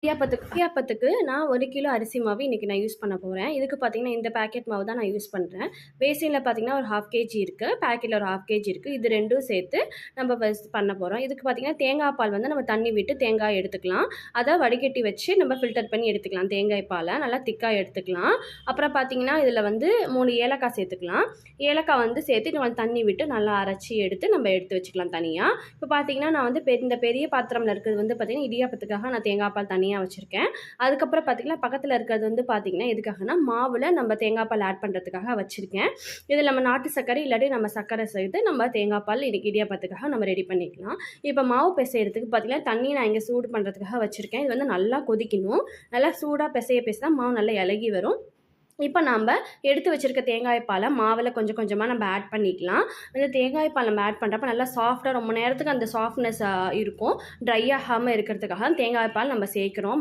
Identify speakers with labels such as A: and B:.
A: இடியாப்பத்துக்கு நான் 1 கிலோ அரிசி மாவு இன்றைக்கி நான் யூஸ் பண்ண போகிறேன். இதுக்கு பார்த்தீங்கன்னா, இந்த பேக்கெட் மாவு தான் நான் யூஸ் பண்ணுறேன். பேசினில் பார்த்தீங்கன்னா, ஒரு 1/2 கேஜி இருக்குது. பேக்கெட்டில் ஒரு 1/2 கேஜி இருக்குது. இது 2ம் சேர்த்து நம்ம ஃபர்ஸ்ட் பண்ண போகிறோம். இதுக்கு பார்த்தீங்கன்னா, தேங்காய் பால் வந்து நம்ம தண்ணி விட்டு தேங்காய் எடுத்துக்கலாம். அதை வடிகட்டி வச்சு நம்ம ஃபில்டர் பண்ணி எடுத்துக்கலாம். தேங்காய் பாலை நல்லா திக்காக எடுத்துக்கலாம். அப்புறம் பார்த்தீங்கன்னா, இதில் வந்து 3 ஏலக்காய் சேர்த்துக்கலாம். ஏலக்காய் வந்து சேர்த்து நம்ம தண்ணி விட்டு நல்லா அரைச்சி எடுத்து நம்ம எடுத்து வச்சுக்கலாம் தனியாக. இப்போ பார்த்தீங்கன்னா, நான் வந்து இந்த பெரிய பாத்திரமில் இருக்கிறது வந்து பார்த்தீங்கன்னா, இடியாப்பத்துக்காக நான் தேங்காய் பால் தனியாக வச்சுருக்கேன். அதுக்கப்புறம் பார்த்தீங்கன்னா, பக்கத்தில் இருக்கிறது வந்து பார்த்தீங்கன்னா, எதுக்காகனா மாவில் நம்ம தேங்காய் பால் ஆட் பண்ணுறதுக்காக வச்சுருக்கேன். இதில் நம்ம நாட்டு சர்க்கரை இல்லாட்டி நம்ம சர்க்கரை சேர்த்து நம்ம தேங்காய் பால் இன்றைக்கி இடியாப்பத்துக்காக நம்ம ரெடி பண்ணிக்கலாம். இப்போ மாவு பிசைகிறதுக்கு பார்த்தீங்கன்னா, தண்ணி நான் இங்கே சூடு பண்ணுறதுக்காக வச்சுருக்கேன். இது வந்து நல்லா கொதிக்கணும். நல்லா சூடாக பிசைய தான் மாவு நல்லா இலகி வரும். இப்போ நம்ம எடுத்து வச்சுருக்க தேங்காய் பாலை மாவில் கொஞ்சம் கொஞ்சமாக நம்ம ஆட் பண்ணிக்கலாம். அந்த தேங்காய் பால் நம்ம ஆட் பண்ணுறப்ப நல்லா சாஃப்டாக ரொம்ப நேரத்துக்கு அந்த சாஃப்ட்னஸ் இருக்கும். ட்ரை ஆகாமல் இருக்கிறதுக்காக தேங்காய் பால் நம்ம சேர்க்குறோம்.